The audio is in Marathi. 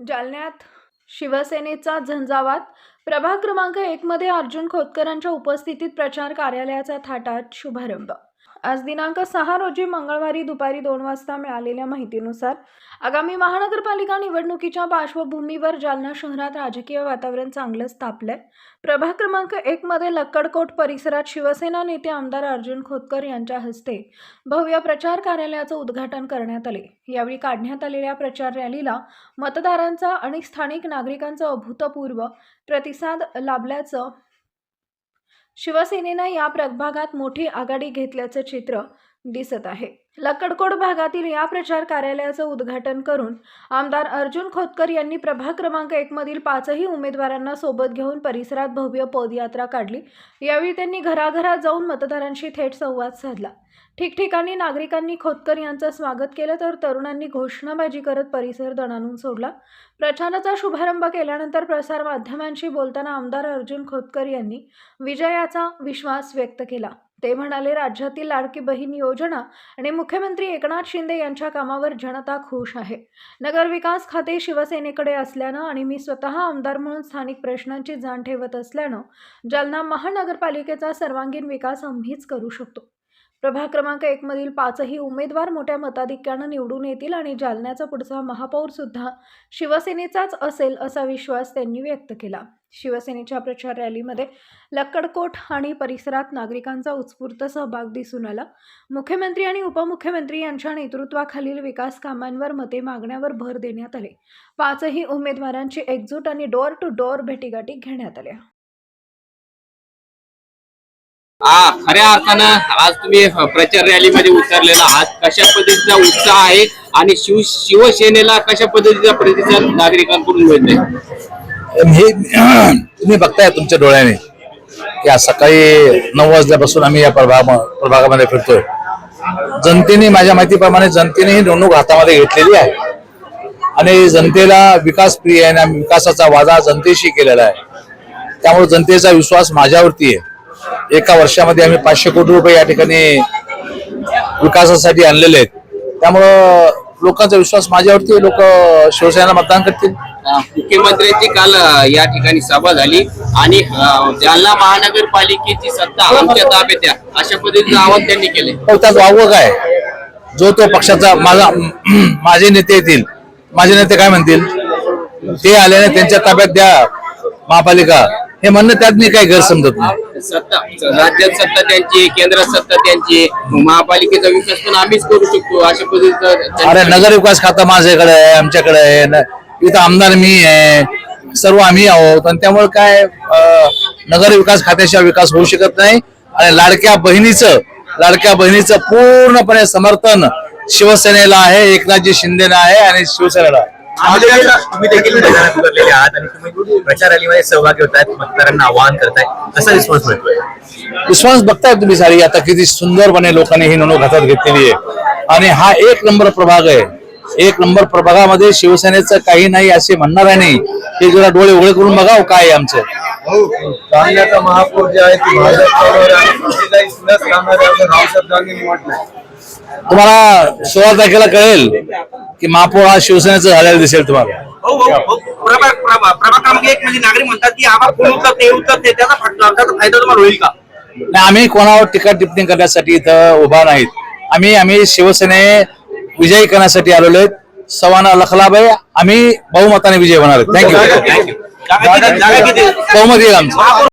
जालन्यात शिवसेनेचा झंझावात प्रभाग क्रमांक 1 मध्ये अर्जुन खोतकरांच्या उपस्थितीत प्रचार कार्यालयाचा थाटात शुभारंभ। आज दिनांक 6 रोजी मंगळवारी दुपारी 2 वाजता मिळालेल्या माहितीनुसार आगामी महानगरपालिका निवडणुकीच्या पार्श्वभूमीवर जालना शहरात राजकीय वातावरण चांगलंच तापलंय। प्रभाग क्रमांक 1 मध्ये लक्कडकोट परिसरात शिवसेना नेते आमदार अर्जुन खोतकर यांच्या हस्ते भव्य प्रचार कार्यालयाचं उद्घाटन करण्यात आले। यावेळी काढण्यात आलेल्या प्रचार रॅलीला मतदारांचा आणि स्थानिक नागरिकांचा अभूतपूर्व प्रतिसाद लाभल्याचं शिवसेनेनं या प्रभागात मोठी आघाडी घेतल्याचं चित्र दिसत आहे। लक्कडकोट भागातील या प्रचार कार्यालयाचं उद्घाटन करून आमदार अर्जुन खोतकर यांनी प्रभाग क्रमांक 1 मधील 5ही उमेदवारांना सोबत घेऊन परिसरात भव्य पदयात्रा काढली। यावेळी त्यांनी घराघरात जाऊन मतदारांशी थेट संवाद साधला। ठिकठिकाणी नागरिकांनी खोतकर यांचं स्वागत केलं तर तरुणांनी घोषणाबाजी करत परिसर दणाणून सोडला। प्रचाराचा शुभारंभ केल्यानंतर प्रसार माध्यमांशी बोलताना आमदार अर्जुन खोतकर यांनी विजयाचा विश्वास व्यक्त केला। ते म्हणाले, राज्यातील लाडकी बहीण योजना आणि मुख्यमंत्री एकनाथ शिंदे यांच्या कामावर जनता खुश आहे। नगर विकास खाते शिवसेनेकडे असल्यानं आणि मी स्वतः आमदार म्हणून स्थानिक प्रश्नांची जाण ठेवत असल्यानं जालना महानगरपालिकेचा सर्वांगीण विकास आम्हीच करू शकतो। प्रभाग क्रमांक 1 मधील 5ही उमेदवार मोठ्या मताधिक्यानं निवडून येतील आणि जालन्याचा पुढचा महापौर सुद्धा शिवसेनेचाच असेल असा विश्वास त्यांनी व्यक्त केला। शिवसेनेच्या प्रचार रॅलीमध्ये लक्कडकोट आणि परिसरात नागरिकांचा उत्स्फूर्त सहभाग दिसून आला। मुख्यमंत्री आणि उपमुख्यमंत्री यांच्या नेतृत्वाखालील विकास कामांवर मते मागण्यावर भर देण्यात आले। 5ही उमेदवारांची एकजूट आणि डोअर टू डोअर भेटीगाठी घेण्यात आल्या। खऱ्या अर्थानं आज तुम्ही प्रचार रॅलीमध्ये उतरलेला आहात, कशा पद्धतीचा उत्साह आहे आणि शिवसेनेला कशा पद्धतीचा प्रतिसाद नागरिकांकडून मिळतोय? हे तुम्ही बघताय तुमच्या डोळ्याने की आज सकाळी 9 वाजल्यापासून आम्ही या प्रभागामध्ये फिरतोय। जनतेने, माझ्या माहितीप्रमाणे जनतेने ही निवडणूक हातामध्ये घेतलेली आहे आणि जनतेला विकास प्रिय आहे आणि विकासाचा वादा जनतेशी केलेला आहे। त्यामुळे जनतेचा विश्वास माझ्यावरती आहे। एका वर्षामध्ये आम्ही 500 कोटी रुपये या ठिकाणी विकासासाठी आणलेले आहेत। त्यामुळं लोकांचा विश्वास माझ्यावरती, लोक शिवसेनेला मतदान करतील। मुख्यमंत्र्यांची काल या ठिकाणी सभा झाली आणि जालना महानगरपालिकेची सत्ता आमच्या ताब्यात आहे अशा पद्धतीचं आवाहन त्यांनी केले। त्यात वावगं काय, जो तो पक्षाचा माझे नेते येतील, माझे नेते काय म्हणतील ते आल्याने त्यांच्या ताब्यात द्या महापालिका, हे म्हणणं त्यात मी काही गैरसमजत नाही। सत्ता राज्यात सत्ता त्यांची, केंद्रात सत्ता त्यांची, महापालिकेचा विकास पण आम्हीच करू शकतो अशा पद्धतीचं। अरे नगर विकास खाता माझ्याकडे आहे, आमच्याकडे आहे, इथं आमदार मी आहे, सर्व आम्ही आहोत आणि त्यामुळे काय नगर विकास खात्याशिवाय विकास होऊ शकत नाही। आणि लाडक्या बहिणीचं पूर्णपणे समर्थन शिवसेनेला आहे, एकनाथजी शिंदेला आहे आणि शिवसेनेला। तुम्ही देखील मैदानात उतरलेले आहात आणि तुम्ही प्रचार रॅलीमध्ये सहभागी होतायत, मतदारांना आवाहन करताय, कसा रिस्पॉन्स मिळतोय? रिस्पॉन्स बघताय तुम्ही सारी, आता किती सुंदरपणे लोकांनी ही निवडणूक हातात घेतलेली आहे आणि हा 1 नंबर प्रभाग आहे। 1 नंबर प्रभागामध्ये शिवसेनेचं काही नाही असे म्हणणार नाही, हे जरा डोळे उघडे करून बघाव काय आहे आमचं। जालन्याचा महापौर जे आहे ते तुम्हाला 16 तारखेला कळेल की महापौर हा शिवसेनेचा झालेला दिसेल तुम्हाला। प्रभाग क्रमांक 1 म्हणजे नागरिक म्हणतात की आम्हाला त्याचा फायदा तुम्हाला होईल का? नाही, आम्ही कोणावर टीका टिप्पणी करण्यासाठी इथं उभा नाहीत। आम्ही शिवसेने विजयी करण्यासाठी आलेलो आहेत। 1.25 लाख आम्ही बहुमताने विजय होणार आहेत। थँक्यू। बहुमत येईल आमचं।